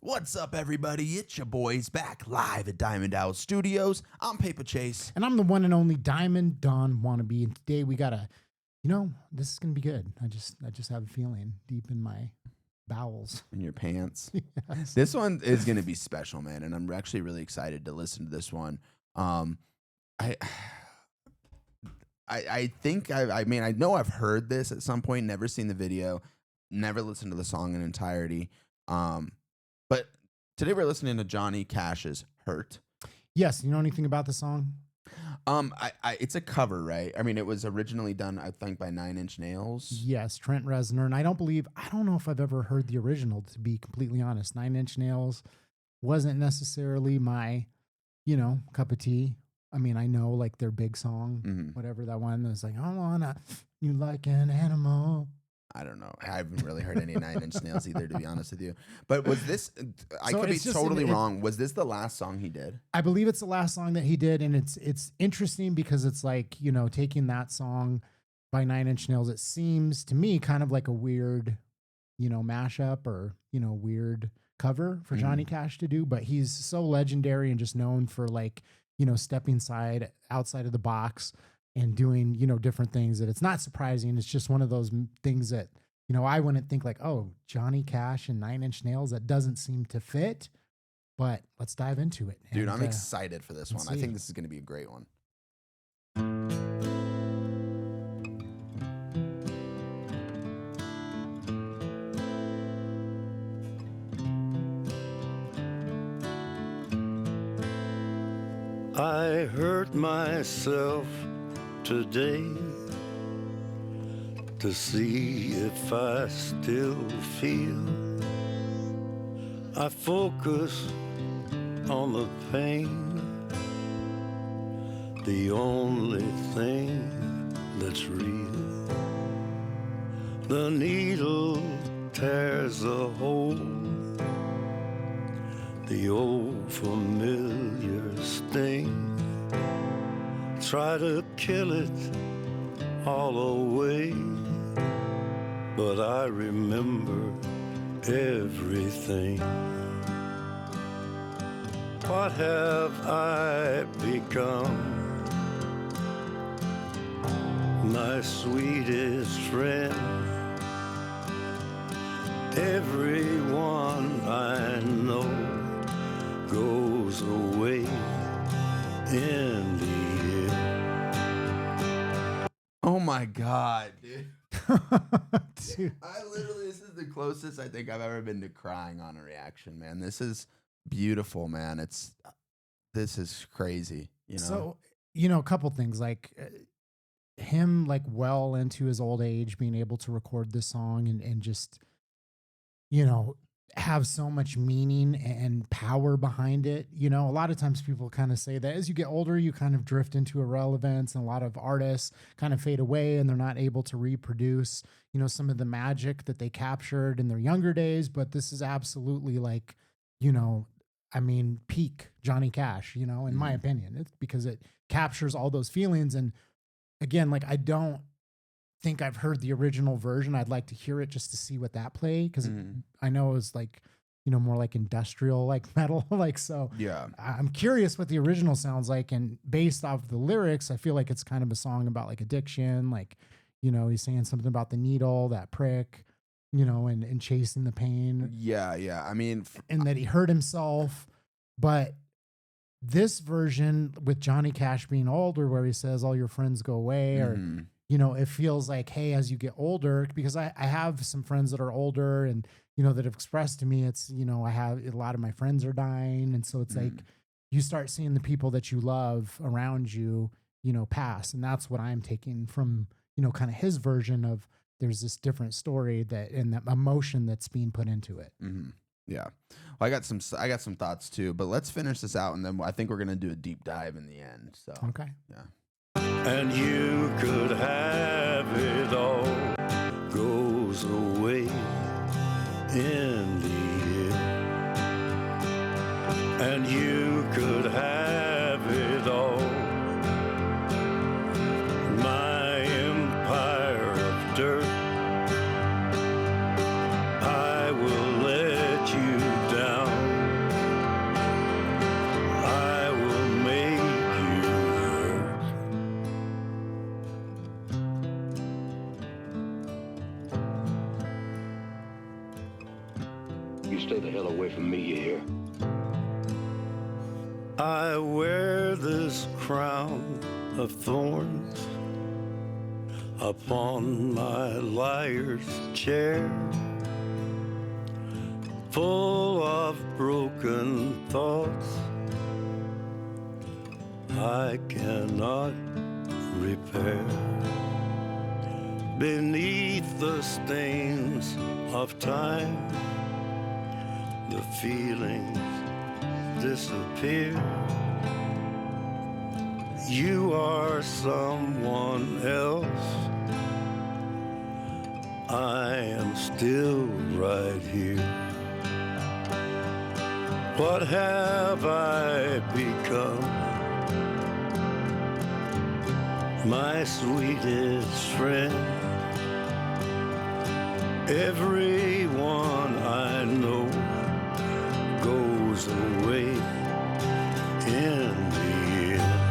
What's up, everybody? It's your boys back live at Diamond Owl Studios. I'm Paper Chase. And I'm the one and only Diamond Don Wannabe. And today we got this is going to be good. I just have a feeling deep in my bowels. In your pants. Yes. This one is going to be special, man. And I'm actually really excited to listen to this one. I think, I mean, I know I've heard this at some point, never seen the video, never listened to the song in entirety. But today we're listening to Johnny Cash's Hurt. Yes. You know anything about the song? It's a cover, right? I mean, it was originally done, I think, by 9 Inch Nails. Yes, Trent Reznor. And I don't know if I've ever heard the original, to be completely honest. 9 Inch Nails wasn't necessarily my, cup of tea. I mean, I know like their big song, whatever that one is, like, I wanna you like an animal. I don't know. I haven't really heard any 9 Inch Nails either, to be honest with you. But was this, I could be totally wrong. Was this the last song he did? I believe it's the last song that he did. And it's interesting because it's like, taking that song by 9 Inch Nails, it seems to me kind of like a weird, mashup or, weird cover for Johnny Cash to do. But he's so legendary and just known for like, stepping outside of the box and doing, different things that it's not surprising. It's just one of those things that, I wouldn't think like, oh, Johnny Cash and 9 Inch Nails, that doesn't seem to fit, but let's dive into it. Dude, I'm excited for this one. I think this is going to be a great one. I hurt myself today to see if I still feel. I focus on the pain, the only thing that's real. The needle tears a hole, the old familiar sting. Try to kill it all away, but I remember everything. What have I become? My sweetest friend. Everyone I know goes away in the end. Oh my God, dude. Dude. This is the closest I think I've ever been to crying on a reaction, man. This is beautiful, man. This is crazy, So, a couple things like him, like well into his old age, being able to record this song and just, have so much meaning and power behind it. A lot of times people kind of say that as you get older, you kind of drift into irrelevance, and a lot of artists kind of fade away and they're not able to reproduce, some of the magic that they captured in their younger days. But this is absolutely like, peak Johnny Cash, in my opinion. It's because it captures all those feelings. And again, like, I don't think I've heard the original version. I'd like to hear it just to see what that played, because I know it was like, more like industrial, like metal, like, so yeah. I'm curious what the original sounds like. And based off the lyrics, I feel like it's kind of a song about like addiction, like, he's saying something about the needle, that prick, and chasing the pain. Yeah. I mean, and that he hurt himself. But this version with Johnny Cash being older, where he says all your friends go away, or it feels like, hey, as you get older, because I have some friends that are older and, that have expressed to me, it's, I have a lot of my friends are dying. And so it's like, you start seeing the people that you love around you, pass. And that's what I'm taking from, kind of his version of, there's this different story and that emotion that's being put into it. Yeah. Well, I got some thoughts too, but let's finish this out. And then I think we're going to do a deep dive in the end. So, okay. Yeah. And you could have it all, goes away in the end. And you could have it all, my empire of dirt. I will let you down. You stay the hell away from me, you hear? I wear this crown of thorns upon my liar's chair, full of broken thoughts I cannot repair. Beneath the stains of time, the feelings disappear. You are someone else. I am still right here. What have I become? My sweetest friend. Everyone I know goes away in the end.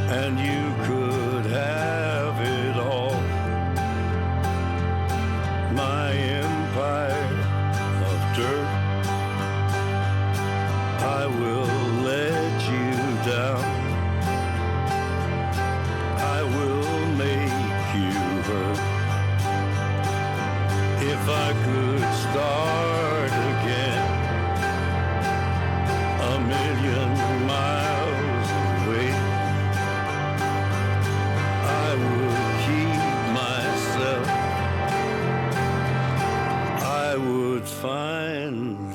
And you could have it all. My empire of dirt, I will let you down. I will make you hurt. If I could start again, a million miles away, I would keep myself. I would find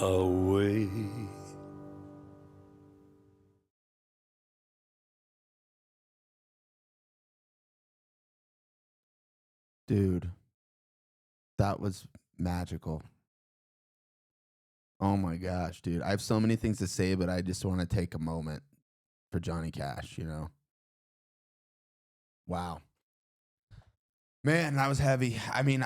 a way. Dude, that was magical. Oh my gosh, dude. I have so many things to say, but I just want to take a moment for Johnny Cash, you know? Wow. Man, that was heavy. I mean,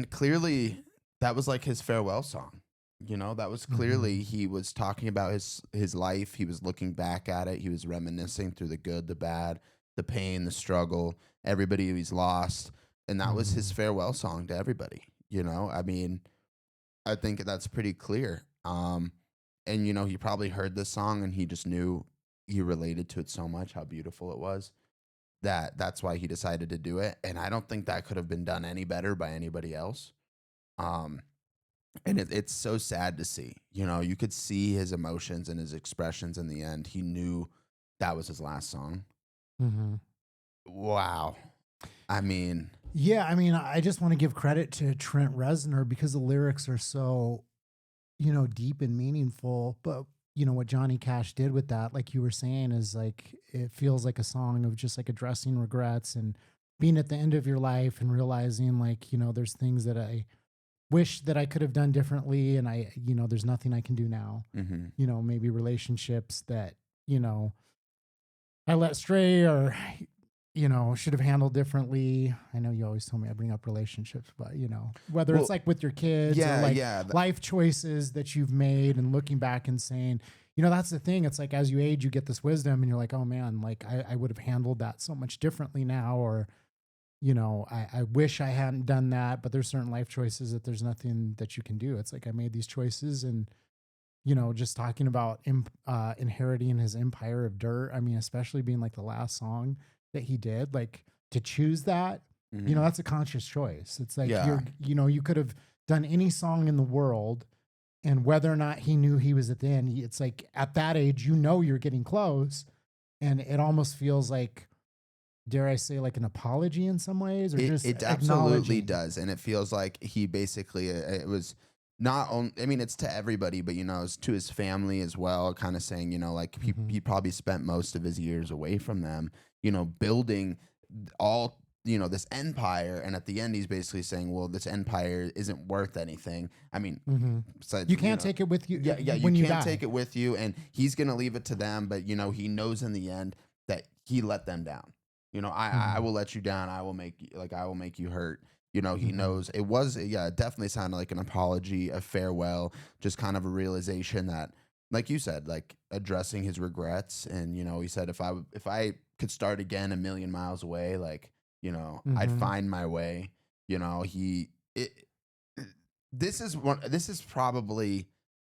clearly that was like his farewell song. You know, that was clearly he was talking about his life. He was looking back at it. He was reminiscing through the good, the bad, the pain, the struggle, everybody he's lost. And that was his farewell song to everybody. You know, I mean, I think that's pretty clear. And you know, he probably heard this song and he just knew he related to it so much, how beautiful it was, that that's why he decided to do it. And I don't think that could have been done any better by anybody else. Um, and it's so sad to see. You know, you could see his emotions and his expressions in the end. He knew that was his last song. Mm-hmm. Wow. I mean, Yeah, I mean, I just want to give credit to Trent Reznor because the lyrics are so, deep and meaningful. But, what Johnny Cash did with that, like you were saying, is like it feels like a song of just like addressing regrets and being at the end of your life and realizing like, there's things that I wish that I could have done differently. And there's nothing I can do now. Maybe relationships that, I let stray or should have handled differently. I know you always tell me I bring up relationships, but whether it's like with your kids or like life choices that you've made and looking back and saying, that's the thing. It's like, as you age, you get this wisdom and you're like, oh man, like I would have handled that so much differently now. Or, I wish I hadn't done that, but there's certain life choices that there's nothing that you can do. It's like, I made these choices and, just talking about inheriting his empire of dirt. I mean, especially being like the last song that he did, like to choose that, that's a conscious choice. It's like, you could have done any song in the world, and whether or not he knew he was at the end, it's like at that age, you're getting close, and it almost feels like, dare I say, like an apology in some ways, or it absolutely does. And it feels like he basically, it was not only, I mean, it's to everybody, but, it's to his family as well, kind of saying, like he probably spent most of his years away from them, building all, this empire. And at the end, he's basically saying, well, this empire isn't worth anything. I mean, besides, you can't take it with you. Yeah, when you can't take it with you. And he's going to leave it to them. But, he knows in the end that he let them down. I will let you down. I will make you hurt. He knows it was, it definitely sounded like an apology, a farewell, just kind of a realization that, like you said, like addressing his regrets. And, he said, if I could start again a million miles away, like, I'd find my way. This is probably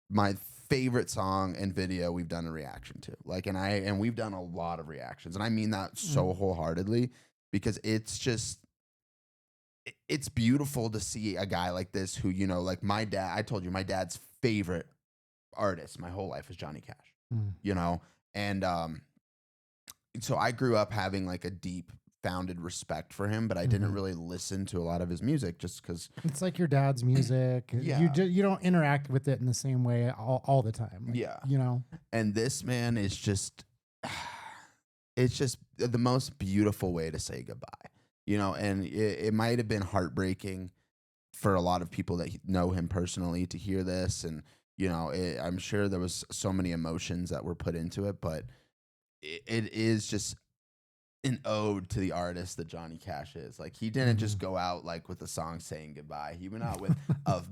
my favorite song and video we've done a reaction to. Like, and we've done a lot of reactions, and I mean that so wholeheartedly, because it's just it's beautiful to see a guy like this who, you know, like my dad. I told you my dad's favorite artist my whole life is Johnny Cash. You know, and so I grew up having like a deep founded respect for him, but I didn't really listen to a lot of his music just because it's like your dad's music. Yeah. You don't interact with it in the same way all the time. Like, Yeah. you know. And this man is just, it's just the most beautiful way to say goodbye, you know. And it might have been heartbreaking for a lot of people that know him personally to hear this, and you know, I'm sure there was so many emotions that were put into it, but it is just an ode to the artist that Johnny Cash is. Like, he didn't just go out like with a song saying goodbye. He went out with a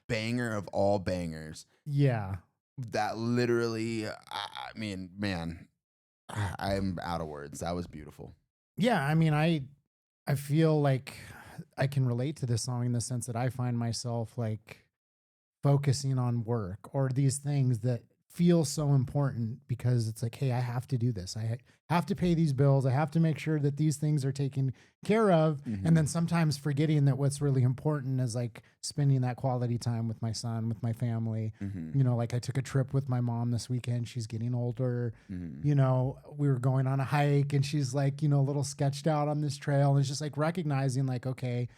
banger of all bangers. Yeah. That literally, I mean, man, I'm out of words. That was beautiful. Yeah, I mean, I feel like I can relate to this song in the sense that I find myself like focusing on work or these things that feel so important because it's like, hey, I have to do this. I have to pay these bills. I have to make sure that these things are taken care of. And then sometimes forgetting that what's really important is like spending that quality time with my son, with my family. You know, like I took a trip with my mom this weekend. She's getting older. You know, we were going on a hike and she's like, you know, a little sketched out on this trail. And it's just like recognizing like, okay,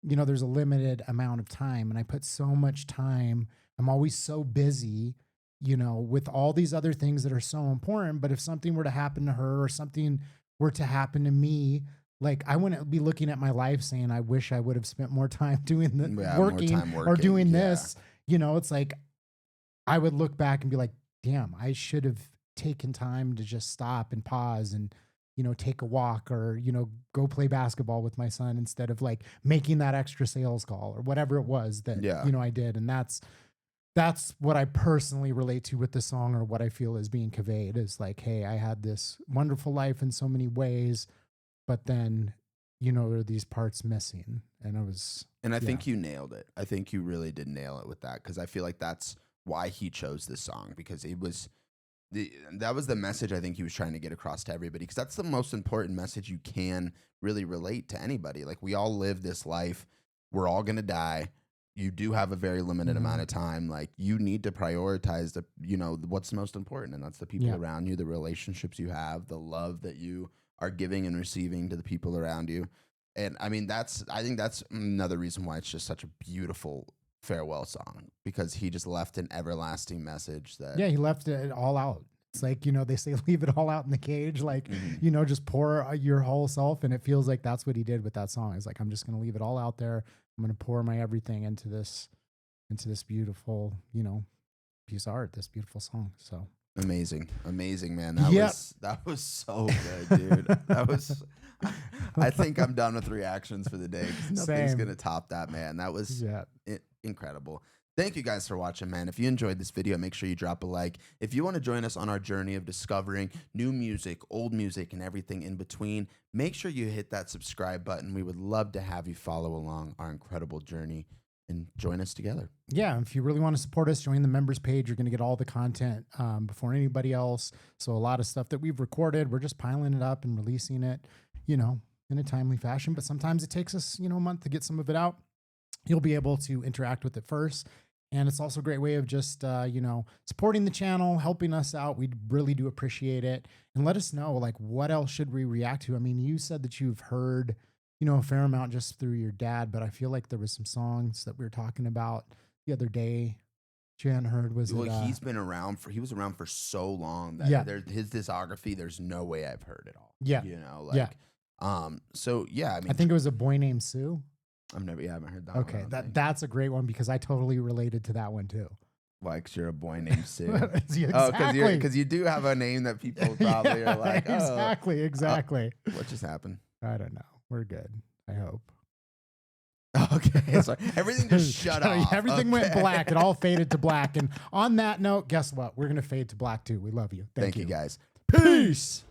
you know, there's a limited amount of time and I put so much time. I'm always so busy, you know, with all these other things that are so important. But if something were to happen to her or something were to happen to me, like I wouldn't be looking at my life saying, I wish I would have spent more time doing the working or doing this. You know, it's like I would look back and be like, damn, I should have taken time to just stop and pause and, you know, take a walk or, you know, go play basketball with my son instead of like making that extra sales call or whatever it was that, you know, I did. And that's what I personally relate to with the song, or what I feel is being conveyed is like, hey, I had this wonderful life in so many ways, but then, you know, there are these parts missing. And I think you nailed it. I think you really did nail it with that. Cause I feel like that's why he chose this song, because that was the message I think he was trying to get across to everybody. Cause that's the most important message you can really relate to anybody. Like, we all live this life. We're all going to die. You do have a very limited amount of time. Like, you need to prioritize the, you know, what's most important. And that's the people around you, the relationships you have, the love that you are giving and receiving to the people around you. And I mean, I think that's another reason why it's just such a beautiful farewell song, because he just left an everlasting message that. Yeah. He left it all out. It's like, you know, they say, leave it all out in the cage. Like, you know, just pour your whole self. And it feels like that's what he did with that song. It's like, I'm just going to leave it all out there. I'm going to pour my everything into this beautiful, you know, piece of art, this beautiful song. So amazing, man. That was so good, dude. I think I'm done with reactions for the day. Nothing's going to top that, man. That was incredible. Thank you guys for watching, man. If you enjoyed this video, make sure you drop a like. If you want to join us on our journey of discovering new music, old music, and everything in between, make sure you hit that subscribe button. We would love to have you follow along our incredible journey and join us together. Yeah, if you really want to support us, join the members page. You're going to get all the content before anybody else. So a lot of stuff that we've recorded, we're just piling it up and releasing it, you know, in a timely fashion. But sometimes it takes us, you know, a month to get some of it out. You'll be able to interact with it first. And it's also a great way of just, you know, supporting the channel, helping us out. We really do appreciate it. And let us know, like, what else should we react to? I mean, you said that you've heard, you know, a fair amount just through your dad, but I feel like there was some songs that we were talking about the other day. Jan heard, he was around for so long that his discography, there's no way I've heard it all. Yeah. You know, like, so yeah, I mean, I think it was A Boy Named Sue. I haven't heard that. Okay, that's a great one because I totally related to that one too. Why? Because you're a boy named Sue. Exactly. Oh, because you do have a name that people probably are like, oh. Exactly. What just happened? I don't know. We're good. I hope. Okay. Sorry. Everything just shut off. Everything went black. It all faded to black. And on that note, guess what? We're going to fade to black too. We love you. Thank you guys. Peace.